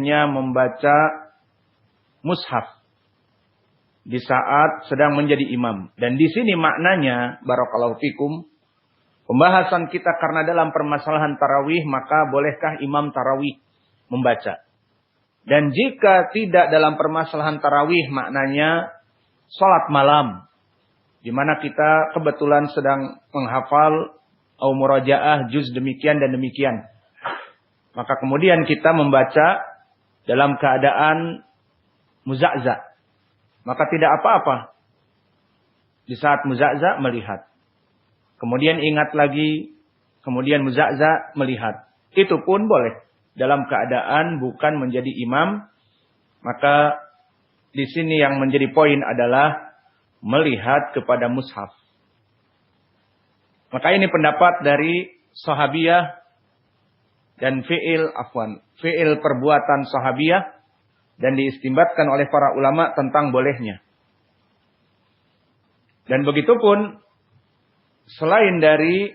bolehnya membaca mushaf di saat sedang menjadi imam. Dan di sini maknanya, barakallahu fikum, pembahasan kita karena dalam permasalahan tarawih, maka bolehkah imam tarawih membaca? Dan jika tidak dalam permasalahan tarawih, maknanya sholat malam, di mana kita kebetulan sedang menghafal atau murajaah juz demikian dan demikian. Maka kemudian kita membaca dalam keadaan muza'za. Maka tidak apa-apa di saat muza'za melihat. Kemudian ingat lagi, kemudian muza'za melihat. Itu pun boleh dalam keadaan bukan menjadi imam. Maka di sini yang menjadi poin adalah melihat kepada mushaf. Maka ini pendapat dari sahabiyah dan fi'il perbuatan sahabiyah, dan diistimbatkan oleh para ulama tentang bolehnya. Dan begitu pun selain dari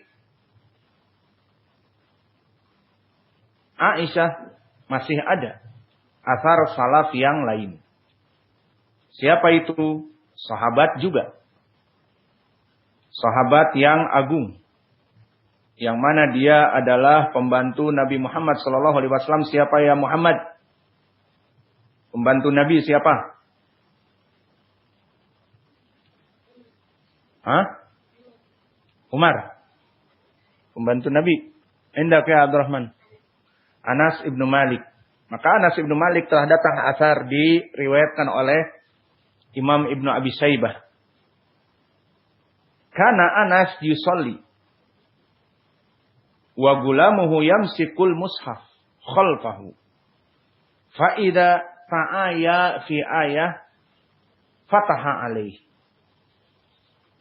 Aisyah masih ada athar salaf yang lain. Siapa itu? Sahabat juga. Sahabat yang agung. Yang mana dia adalah pembantu Nabi Muhammad SAW. Siapa ya Muhammad? Pembantu Nabi siapa? Hah? Umar. Pembantu Nabi. Indak ya Abdurrahman. Anas ibnu Malik. Maka Anas ibnu Malik telah datang asar diriwayatkan oleh Imam Ibnu Abi Saibah. Kana Anas yusolli. Wa gulamuhu yamsikul mushaf khalfahu. Fa'idha fa'aya fi ayah fataha alaih.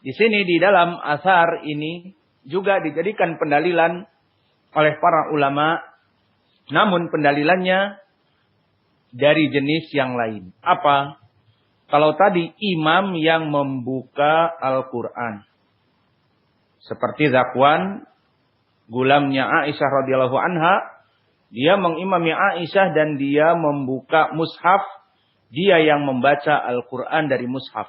Di sini di dalam asar ini juga dijadikan pendalilan oleh para ulama, namun pendalilannya dari jenis yang lain. Apa? Kalau tadi imam yang membuka Al-Quran, seperti Zakwan, gulamnya Aisyah radhiyallahu anha, dia mengimami Aisyah dan dia membuka mushaf. Dia yang membaca Al-Quran dari mushaf.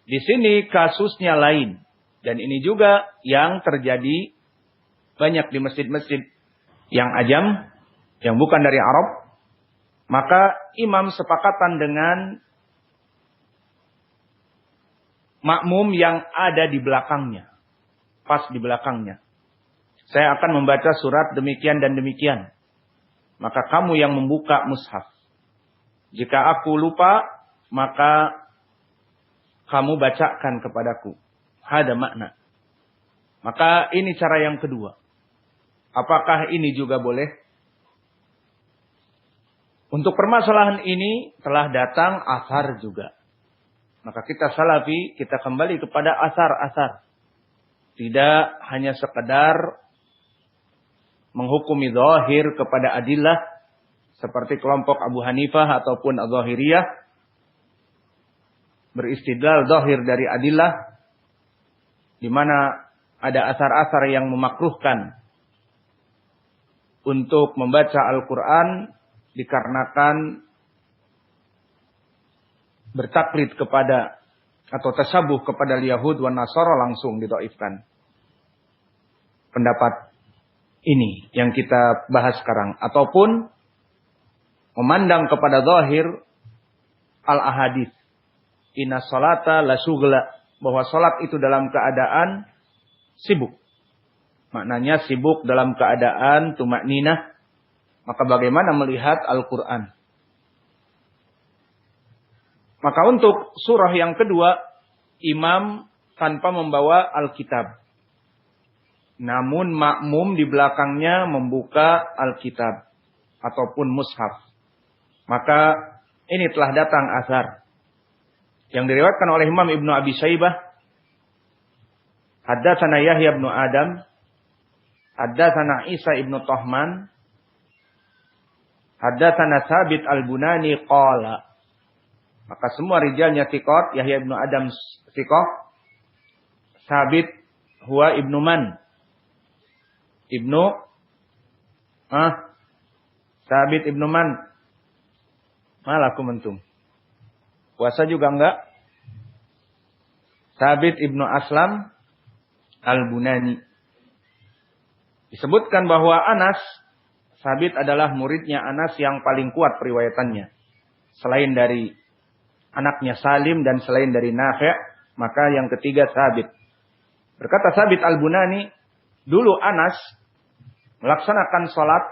Di sini kasusnya lain. Dan ini juga yang terjadi banyak di masjid-masjid yang ajam, yang bukan dari Arab. Maka imam sepakatan dengan makmum yang ada di belakangnya. Pas di belakangnya. Saya akan membaca surat demikian dan demikian. Maka kamu yang membuka mushaf. Jika aku lupa, maka kamu bacakan kepadaku. Ada makna. Maka ini cara yang kedua. Apakah ini juga boleh? Untuk permasalahan ini telah datang asar juga. Maka kita salafi, kita kembali kepada asar-asar. Tidak hanya sekedar menghukumi zahir kepada adillah seperti kelompok Abu Hanifah ataupun Az-Zahiriyah, beristidlal zahir dari adillah, di mana ada asar-asar yang memakruhkan untuk membaca Al-Quran dikarenakan bertaklid kepada atau tasabuh kepada Yahud wa Nasara, langsung didhaifkan. Pendapat ini yang kita bahas sekarang. Ataupun memandang kepada zahir al-ahadits. Inna salata la syughla. Bahwa salat itu dalam keadaan sibuk. Maknanya sibuk dalam keadaan tumakninah. Maka bagaimana melihat Al-Quran? Maka untuk surah yang kedua, imam tanpa membawa Alkitab. Namun makmum di belakangnya membuka Alkitab ataupun mushaf. Maka ini telah datang asar yang diriwayatkan oleh Imam Ibnu Abi Saibah. Haddatsana Yahya ibnu Adam, haddatsana Isa ibnu Tahman, haddatsana Thabit al-Bunani qala. Maka semua rijalnya thiqat. Yahya ibnu Adam thiqah. Thabit huwa ibnu man? Ibnu Sabit ibnu Man. Malakum antum. Puasa juga enggak? Sabit ibnu Aslam Al-Bunani. Disebutkan bahwa Anas, Sabit adalah muridnya Anas yang paling kuat periwayatannya. Selain dari anaknya Salim dan selain dari Nafi', maka yang ketiga Sabit. Berkata Sabit Al-Bunani, dulu Anas melaksanakan sholat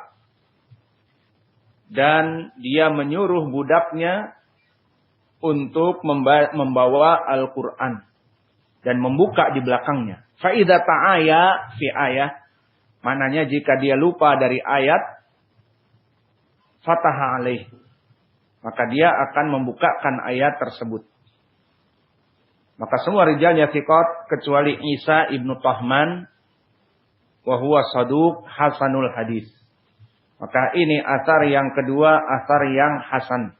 dan dia menyuruh budaknya untuk membawa Al-Quran dan membuka di belakangnya. Fa'idha ta'aya fi ayah, mananya jika dia lupa dari ayat, fataha alaih, maka dia akan membukakan ayat tersebut. Maka semua rijalnya thiqat kecuali Isa ibnu Tahman, wa huwa saduq hasanul hadis. Maka ini asar yang kedua, asar yang hasan.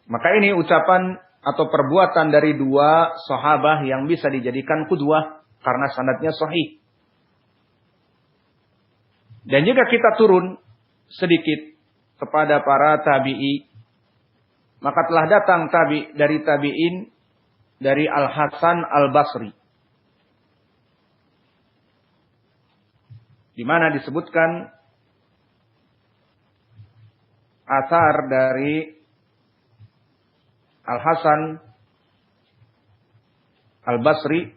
Maka ini ucapan atau perbuatan dari dua sahabah yang bisa dijadikan qudwah karena sanadnya sahih. Dan jika kita turun sedikit kepada para tabi'i, maka telah datang dari tabi'in dari Al-Hasan Al-Basri, di mana disebutkan asar dari Al-Hasan Al-Basri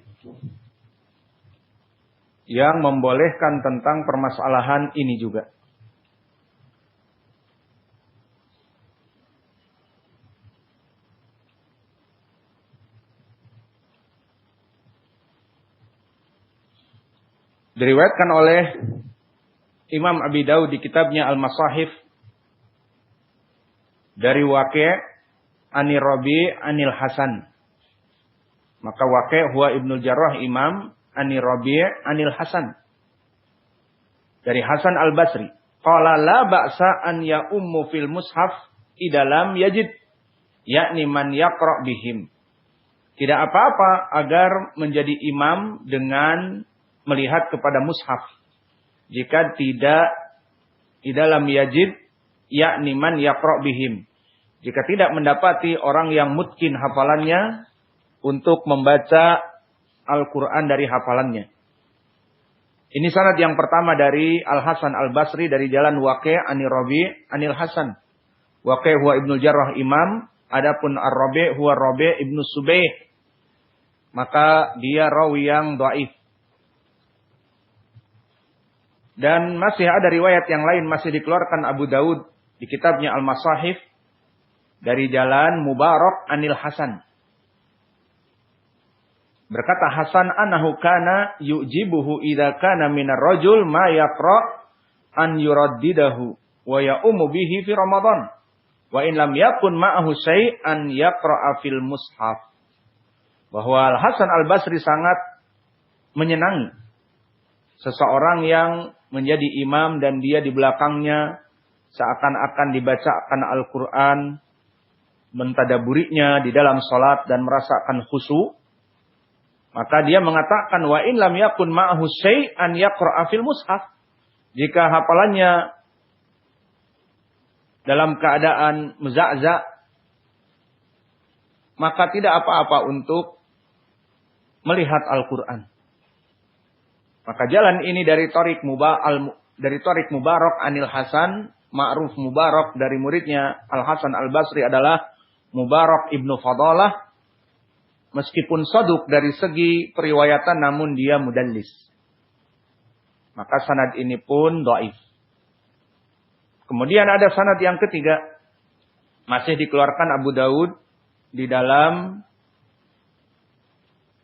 yang membolehkan tentang permasalahan ini juga. Diriwayatkan oleh Imam Abi Daud di kitabnya Al-Masahif dari Waqi' Anir Rabi' Anil Hasan. Maka Waqi' huwa Ibnul Jarrah Imam, Anir Rabi' Anil Hasan. Dari Hasan Al-Basri. Qala la ba'sa an ya ummu fil mushaf idalam yajid, yakni man yaqra' bihim. Tidak apa-apa agar menjadi imam dengan melihat kepada mushaf. Jika tidak idalam yajid, yakni man yaqra' bihim. Jika tidak mendapati orang yang mutkin hafalannya untuk membaca Al-Quran dari hafalannya. Ini sanad yang pertama dari Al-Hasan Al-Basri dari jalan Waqi' Anir Rabi' Anil Hasan. Waqi' huwa Ibnul Jarrah Imam, adapun Ar-Rabi' huwa Rabi' Ibnu Subaih. Maka dia rawi yang dhaif. Dan masih ada riwayat yang lain masih dikeluarkan Abu Daud di kitabnya Al-Masahif dari jalan Mubarak Anil Hasan. Berkata Hasan annahu kana yujibuhu idza kana minar rajul ma yaqra an yuraddidahu wa ya'umu bihi fi Ramadan wa in lam yakun ma'ahu syai'an yaqra'a fil mushaf. Bahwa Hasan Al-Basri sangat menyenangi seseorang yang menjadi imam dan dia di belakangnya seakan-akan dibacakan Al-Quran, mentadaburinya di dalam salat dan merasakan khusyuk. Maka dia mengatakan wa in lam yakun ma'ahu syai'an yaqra'a fil mushaf. Jika hafalannya dalam keadaan muza'za, maka tidak apa-apa untuk melihat Al-Quran. Maka jalan ini dari Thariq Mubarak Anil Hasan, ma'ruf Mubarak dari muridnya Al-Hasan Al-Basri adalah Mubarak Ibnu Fadalah. Meskipun saduk dari segi periwayatan namun dia mudallis. Maka sanad ini pun dhaif. Kemudian ada sanad yang ketiga. Masih dikeluarkan Abu Daud di dalam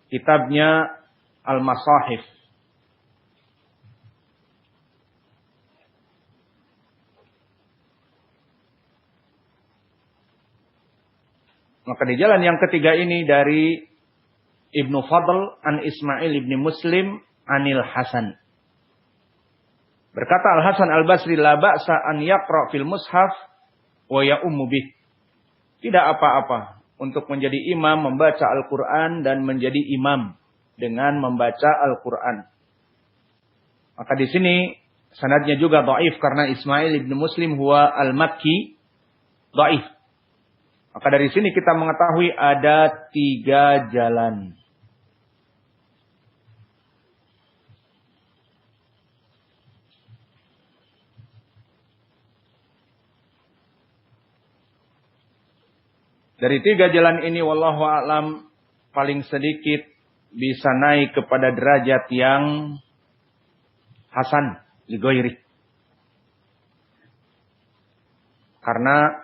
kitabnya Al-Masahif. Maka di jalan yang ketiga ini dari Ibnu Fadl an Ismail ibni Muslim anil Hasan. Berkata Al-Hasan Al-Basri, la ba'sa an yaqra' fil mushaf wa ya'ummu bih. Tidak apa-apa untuk menjadi imam membaca Al-Quran dan menjadi imam dengan membaca Al-Quran. Maka di sini sanadnya juga dhaif karena Ismail ibn Muslim huwa al-Makki dhaif. Maka dari sini kita mengetahui ada 3 jalan. Dari 3 jalan ini wallahu a'lam paling sedikit bisa naik kepada derajat yang hasan li ghairi. Karena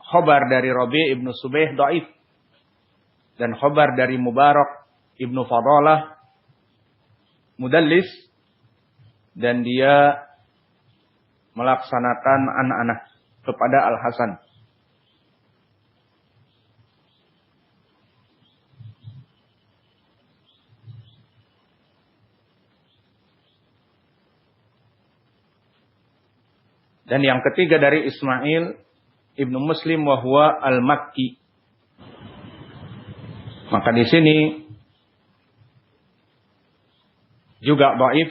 khobar dari Rabi' ibnu Subaih dhaif dan khobar dari Mubarak ibnu Fadalah mudallis dan dia melaksanakan anak-anak kepada Al-Hasan. Dan yang ketiga dari Ismail ibnu Muslim wa huwa al-Makki. Maka di sini juga dhaif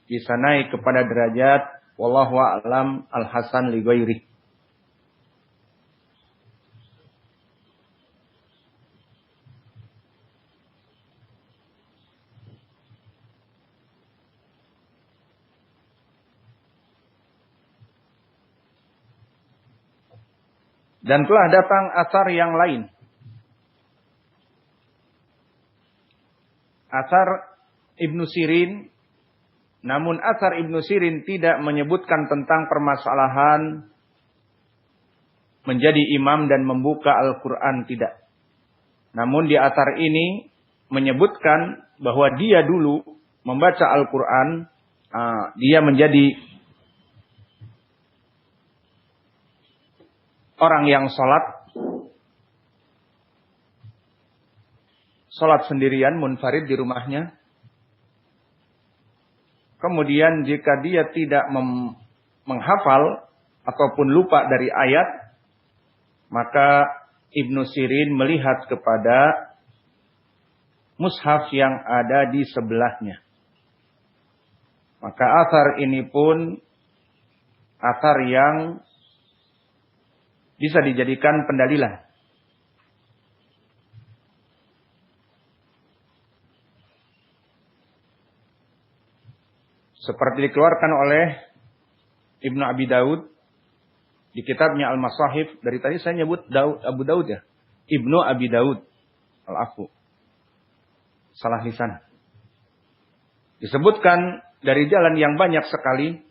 bisa naik kepada derajat wallahu a'lam al-hasan li ghairi. Dan telah datang asar yang lain. Asar Ibnu Sirin. Namun asar Ibnu Sirin tidak menyebutkan tentang permasalahan menjadi imam dan membuka Al-Quran. Tidak. Namun di asar ini menyebutkan bahwa dia dulu membaca Al-Quran. Dia menjadi orang yang sholat sendirian, munfarid di rumahnya. Kemudian jika dia tidak menghafal ataupun lupa dari ayat, maka Ibnu Sirin melihat kepada mushaf yang ada di sebelahnya. Maka athar ini pun athar yang bisa dijadikan pendalilan. Seperti dikeluarkan oleh Ibnu Abi Daud di kitabnya Al-Masahif. Dari tadi saya nyebut Abu Daud ya. Ibnu Abi Daud. Al-Afu. Salah lisan. Disebutkan dari jalan yang banyak sekali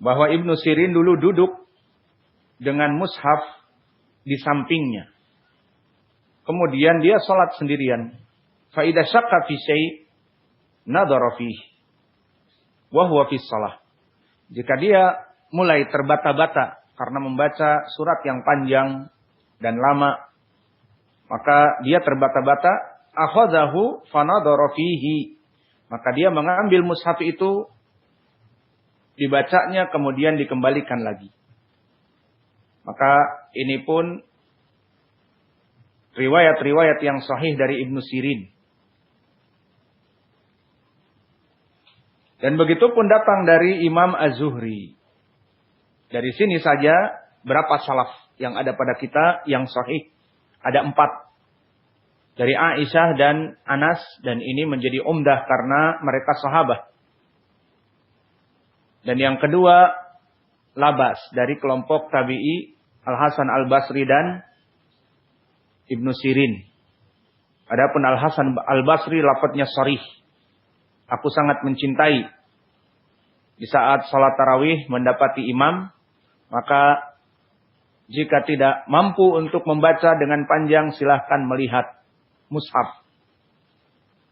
bahwa Ibnu Sirin dulu duduk dengan mushaf di sampingnya. Kemudian dia salat sendirian. Fa idza syakka fi syai' nadhara fihi wa huwa fi shalah. Jika dia mulai terbata-bata karena membaca surat yang panjang dan lama, maka dia terbata-bata, akhadhahu fa nadhara fihi. Maka dia mengambil mushaf itu, dibacanya kemudian dikembalikan lagi. Maka ini pun riwayat-riwayat yang sahih dari Ibnu Sirin. Dan begitu pun datang dari Imam Az-Zuhri. Dari sini saja berapa salaf yang ada pada kita yang sahih? Ada 4. Dari Aisyah dan Anas. Dan ini menjadi umdah karena mereka sahabat. Dan yang kedua, Labas dari kelompok tabi'i Al-Hasan Al-Basri dan Ibnu Sirin. Adapun Al-Hasan Al-Basri lafadznya sharih. Aku sangat mencintai. Di saat salat tarawih mendapati imam, maka jika tidak mampu untuk membaca dengan panjang, silahkan melihat mushaf.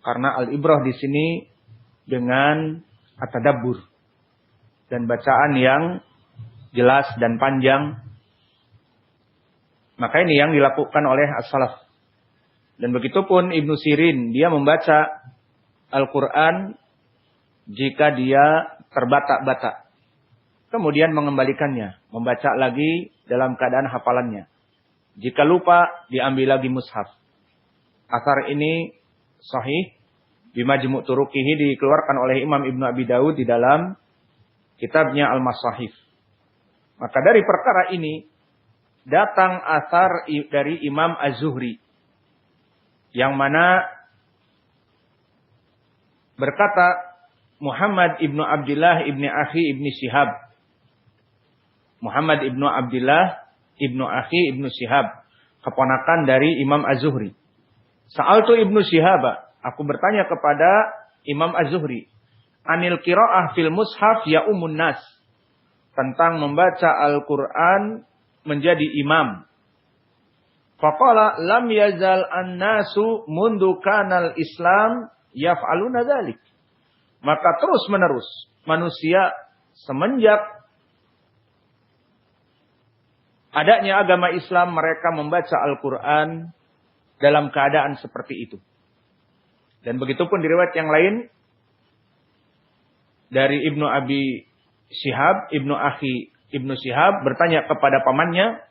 Karena al-ibrah di sini dengan at-tadabbur dan bacaan yang jelas dan panjang. Maka ini yang dilakukan oleh as-salaf. Dan begitupun Ibnu Sirin, dia membaca Al-Quran jika dia terbata-bata. Kemudian mengembalikannya, membaca lagi dalam keadaan hafalannya. Jika lupa, diambil lagi mushaf. Athar ini sahih, bimajmu' turuqihi, dikeluarkan oleh Imam Ibnu Abi Daud di dalam kitabnya Al-Masahif. Maka dari perkara ini datang asar dari Imam Az-Zuhri yang mana berkata Muhammad ibnu Abdullah ibni Akhi ibni Shihab. Muhammad ibnu Abdullah ibnu Akhi ibnu Shihab, keponakan dari Imam Az-Zuhri. Sa'altu ibnu Shihab, aku bertanya kepada Imam Az-Zuhri, anil qiraah fil mushaf ya umun nas, tentang membaca Al-Quran menjadi imam. Faqala lam yazal an-nasu mundu kanal Islam yaf'aluna dzalik. Maka terus menerus manusia semenjak adanya agama Islam mereka membaca Al-Quran dalam keadaan seperti itu. Dan begitupun di riwayat yang lain dari Ibnu Abi Shihab, Ibnu Akhi Ibnu Shihab bertanya kepada pamannya,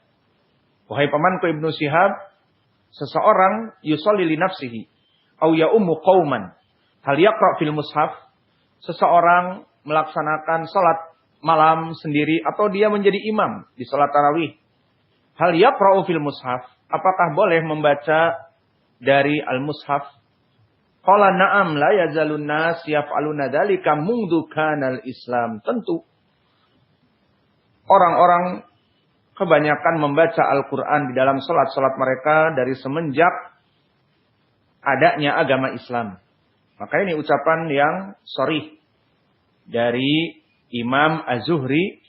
wahai pamanku Ibnu Shihab, seseorang yusolli li nafsihi au ya ummu qauman hal yaqra fil mushaf, seseorang melaksanakan salat malam sendiri atau dia menjadi imam di salat tarawih, hal yaqra fil mushaf, apakah boleh membaca dari al-mushaf? Qala na'am la yazalun nas yaf'aluna dzalika mundu kanal Islam. Tentu orang-orang kebanyakan membaca Al-Quran di dalam salat-salat mereka dari semenjak adanya agama Islam. Maka ini ucapan yang sharih dari Imam Az-Zuhri